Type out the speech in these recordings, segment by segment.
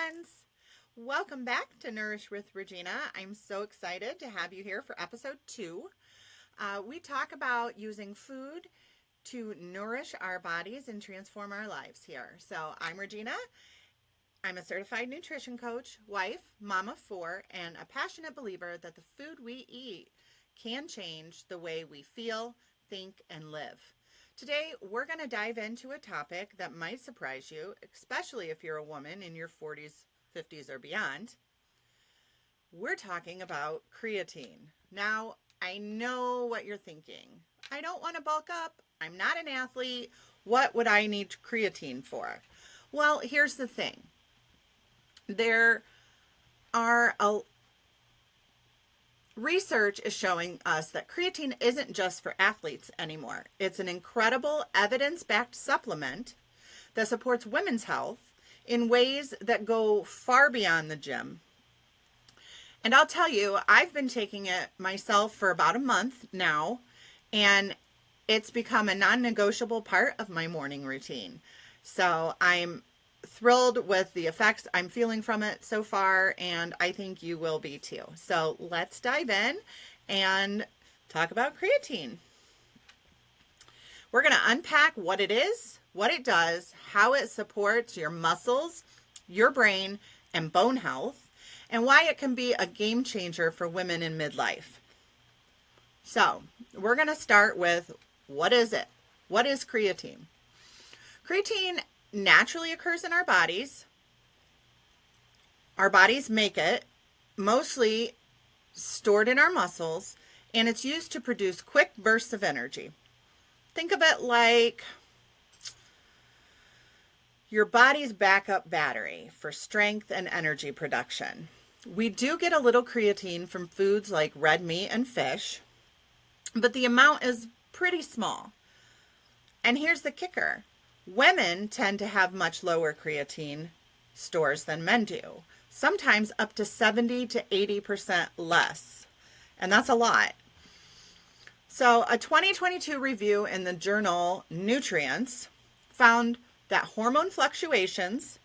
friends. Welcome back to Nourish with Regina. I'm so excited to have you here for episode 2. We talk about using food to nourish our bodies and transform our lives here. So I'm Regina. I'm a certified nutrition coach, wife, mama of 4, and a passionate believer that the food we eat can change the way we feel, think, and live. Today, we're going to dive into a topic that might surprise you, especially if you're a woman in your 40s, 50s, or beyond. We're talking about creatine. Now, I know what you're thinking. I don't want to bulk up. I'm not an athlete. What would I need creatine for? Well, here's the thing. Research is showing us that creatine isn't just for athletes anymore. It's an incredible evidence-backed supplement that supports women's health in ways that go far beyond the gym. And I'll tell you, I've been taking it myself for about a month now, and it's become a non-negotiable part of my morning routine. So I'm thrilled with the effects I'm feeling from it so far, and I think you will be too. So let's dive in and talk about creatine. We're going to unpack what it is, what it does, how it supports your muscles, your brain, and bone health, and why it can be a game changer for women in midlife. So we're going to start with, what is it? What is creatine? Creatine naturally occurs in our bodies. Our bodies make it, mostly stored in our muscles, and it's used to produce quick bursts of energy. Think of it like your body's backup battery for strength and energy production. We do get a little creatine from foods like red meat and fish, but the amount is pretty small. And here's the kicker. Women tend to have much lower creatine stores than men do, sometimes up to 70 to 80% less. And that's a lot. So a 2022 review in the journal Nutrients found that hormone fluctuations,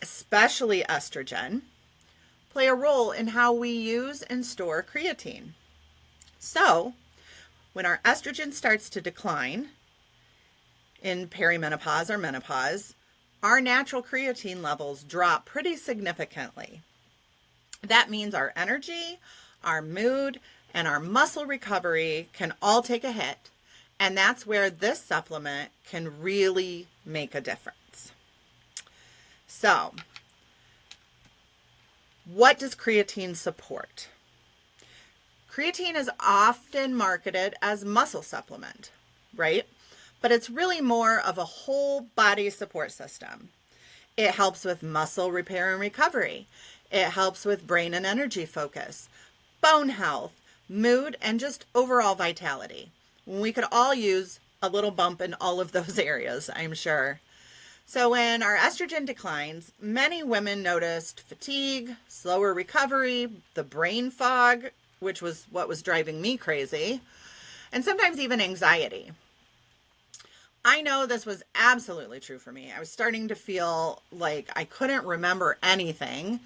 especially estrogen, play a role in how we use and store creatine. So when our estrogen starts to decline, in perimenopause or menopause, our natural creatine levels drop pretty significantly. That means our energy, our mood, and our muscle recovery can all take a hit. And that's where this supplement can really make a difference. So, what does creatine support? Creatine is often marketed as muscle supplement, right? But it's really more of a whole body support system. It helps with muscle repair and recovery. It helps with brain and energy focus, bone health, mood, and just overall vitality. We could all use a little bump in all of those areas, I'm sure. So when our estrogen declines, many women noticed fatigue, slower recovery, the brain fog, which was what was driving me crazy, and sometimes even anxiety. I know this was absolutely true for me. I was starting to feel like I couldn't remember anything.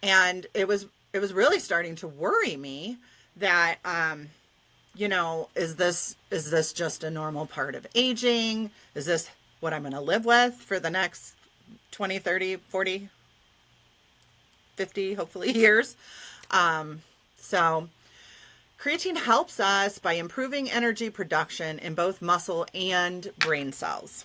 And it was really starting to worry me that, is this just a normal part of aging? Is this what I'm going to live with for the next 20, 30, 40, 50, hopefully years? So creatine helps us by improving energy production in both muscle and brain cells.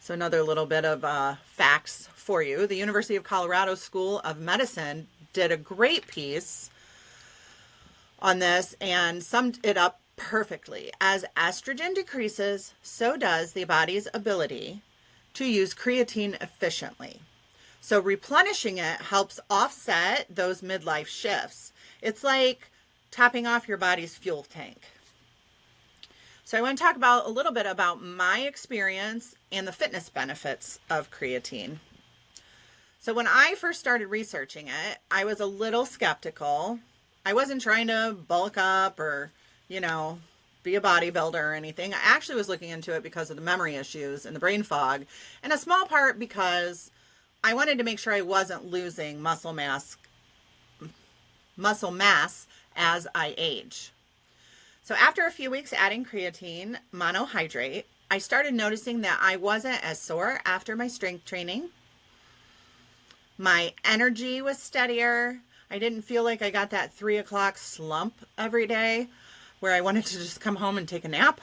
So another little bit of facts for you. The University of Colorado School of Medicine did a great piece on this and summed it up perfectly. As estrogen decreases, so does the body's ability to use creatine efficiently. So replenishing it helps offset those midlife shifts. It's like topping off your body's fuel tank. So I want to talk about a little bit about my experience and the fitness benefits of creatine. So when I first started researching it, I was a little skeptical. I wasn't trying to bulk up or, be a bodybuilder or anything. I actually was looking into it because of the memory issues and the brain fog, and a small part because I wanted to make sure I wasn't losing muscle mass as I age. So after a few weeks adding creatine monohydrate, I started noticing that I wasn't as sore after my strength training. My energy was steadier. I didn't feel like I got that 3 o'clock slump every day where I wanted to just come home and take a nap.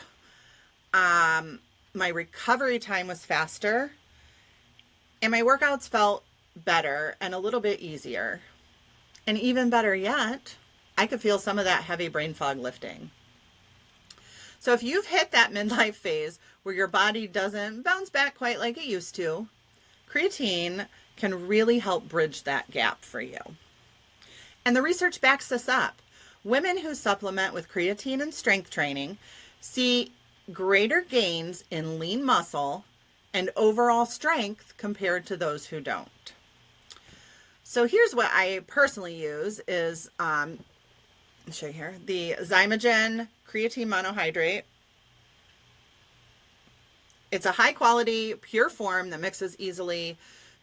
My recovery time was faster, and my workouts felt better and a little bit easier. And even better yet, I could feel some of that heavy brain fog lifting. So if you've hit that midlife phase where your body doesn't bounce back quite like it used to, creatine can really help bridge that gap for you. And the research backs this up. Women who supplement with creatine and strength training see greater gains in lean muscle and overall strength compared to those who don't. So here's what I personally use is, I'll show you here, the Zymogen creatine monohydrate. It's a high quality, pure form that mixes easily,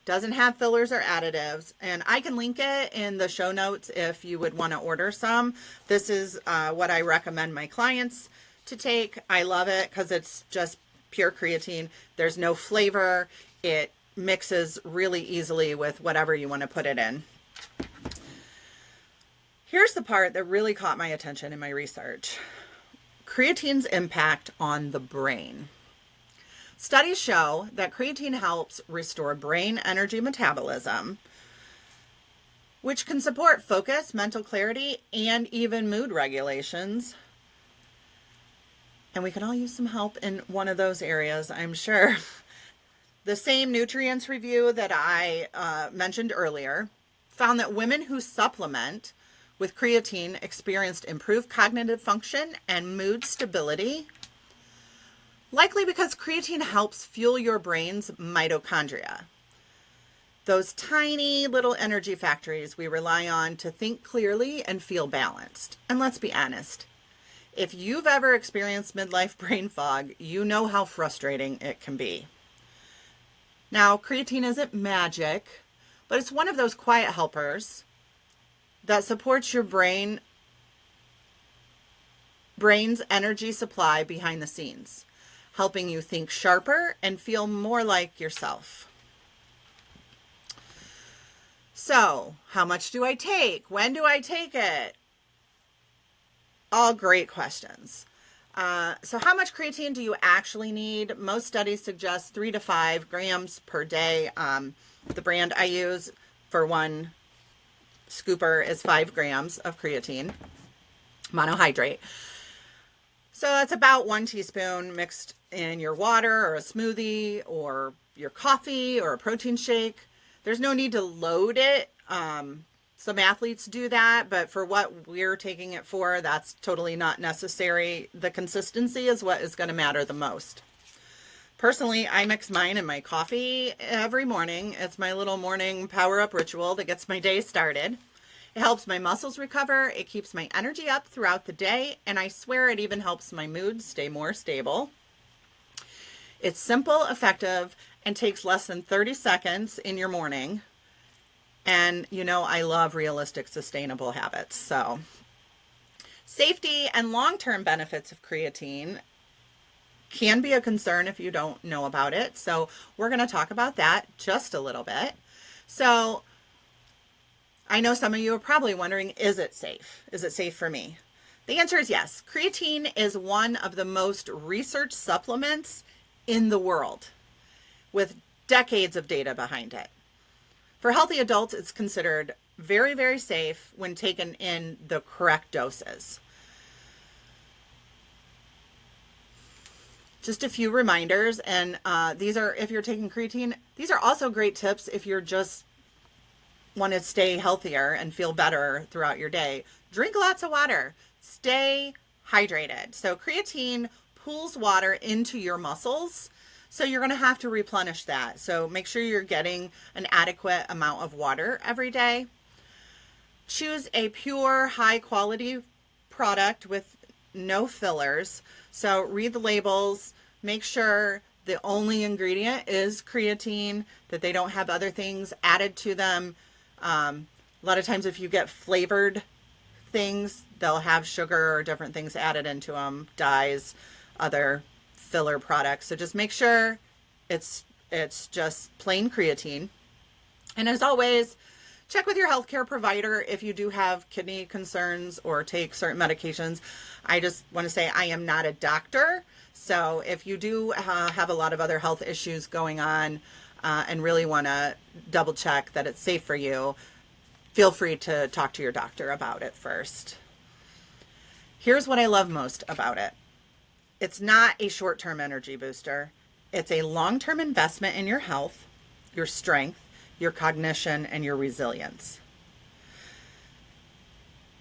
doesn't have fillers or additives, and I can link it in the show notes if you would want to order some. This is what I recommend my clients to take. I love it because it's just pure creatine. There's no flavor. It mixes really easily with whatever you want to put it in. Here's the part that really caught my attention in my research. Creatine's impact on the brain. Studies show that creatine helps restore brain energy metabolism, which can support focus, mental clarity, and even mood regulations. And we can all use some help in one of those areas, I'm sure. The same nutrients review that I mentioned earlier found that women who supplement with creatine experienced improved cognitive function and mood stability, likely because creatine helps fuel your brain's mitochondria. Those tiny little energy factories we rely on to think clearly and feel balanced. And let's be honest, if you've ever experienced midlife brain fog, you know how frustrating it can be. Now, creatine isn't magic, but it's one of those quiet helpers that supports your brain's energy supply behind the scenes, helping you think sharper and feel more like yourself. So, how much do I take? When do I take it? All great questions. So how much creatine do you actually need? Most studies suggest 3 to 5 grams per day. The brand I use for one scooper is 5 grams of creatine monohydrate. So that's about 1 teaspoon mixed in your water or a smoothie or your coffee or a protein shake. There's no need to load it. Some athletes do that, but for what we're taking it for, that's totally not necessary. The consistency is what is going to matter the most. Personally, I mix mine in my coffee every morning. It's my little morning power-up ritual that gets my day started. It helps my muscles recover. It keeps my energy up throughout the day, and I swear it even helps my mood stay more stable. It's simple, effective, and takes less than 30 seconds in your morning. And you know, I love realistic, sustainable habits. So safety and long-term benefits of creatine can be a concern if you don't know about it. So we're going to talk about that just a little bit. So I know some of you are probably wondering, is it safe? Is it safe for me? The answer is yes. Creatine is one of the most researched supplements in the world with decades of data behind it. For healthy adults, it's considered very, very safe when taken in the correct doses. Just a few reminders, and these are, if you're taking creatine, these are also great tips if you're just want to stay healthier and feel better throughout your day. Drink lots of water. Stay hydrated. So creatine pulls water into your muscles, so you're going to have to replenish that. So make sure you're getting an adequate amount of water every day. Choose a pure, high quality product with no fillers. So read the labels, make sure the only ingredient is creatine, that they don't have other things added to them. A lot of times if you get flavored things, they'll have sugar or different things added into them, dyes, other filler products. So just make sure it's just plain creatine. And as always, check with your healthcare provider if you do have kidney concerns or take certain medications. I just want to say I am not a doctor. So if you do have a lot of other health issues going on and really want to double check that it's safe for you, feel free to talk to your doctor about it first. Here's what I love most about it. It's not a short-term energy booster. It's a long-term investment in your health, your strength, your cognition, and your resilience.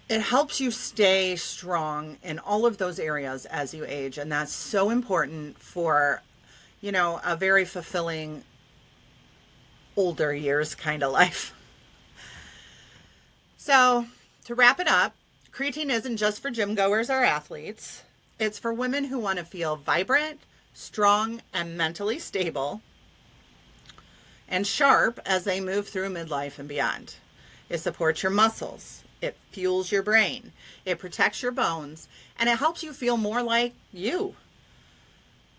It helps you stay strong in all of those areas as you age, and that's so important for, a very fulfilling older years kind of life. So, to wrap it up, creatine isn't just for gym goers or athletes. It's for women who want to feel vibrant, strong, and mentally stable, and sharp as they move through midlife and beyond. It supports your muscles. It fuels your brain. It protects your bones, and it helps you feel more like you.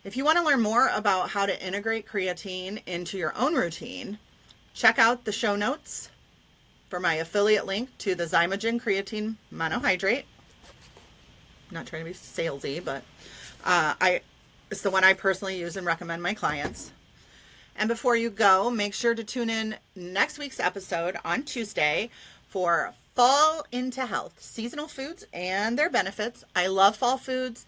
If you want to learn more about how to integrate creatine into your own routine, check out the show notes for my affiliate link to the Zymogen Creatine Monohydrate. I'm not trying to be salesy, but it's the one I personally use and recommend my clients. And before you go, make sure to tune in next week's episode on Tuesday for Fall into Health, seasonal foods and their benefits. I love fall foods.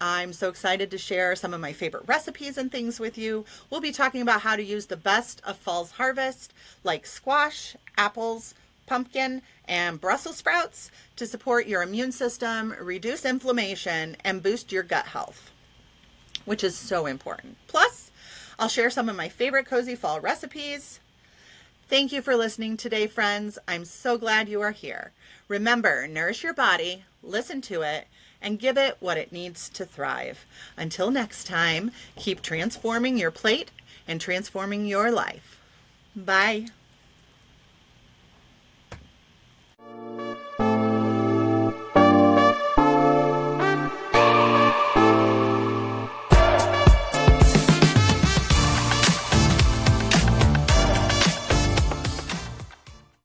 I'm so excited to share some of my favorite recipes and things with you. We'll be talking about how to use the best of fall's harvest, like squash, apples, pumpkin, and Brussels sprouts to support your immune system, reduce inflammation, and boost your gut health, which is so important. Plus, I'll share some of my favorite cozy fall recipes. Thank you for listening today, friends. I'm so glad you are here. Remember, nourish your body, listen to it, and give it what it needs to thrive. Until next time, keep transforming your plate and transforming your life. Bye.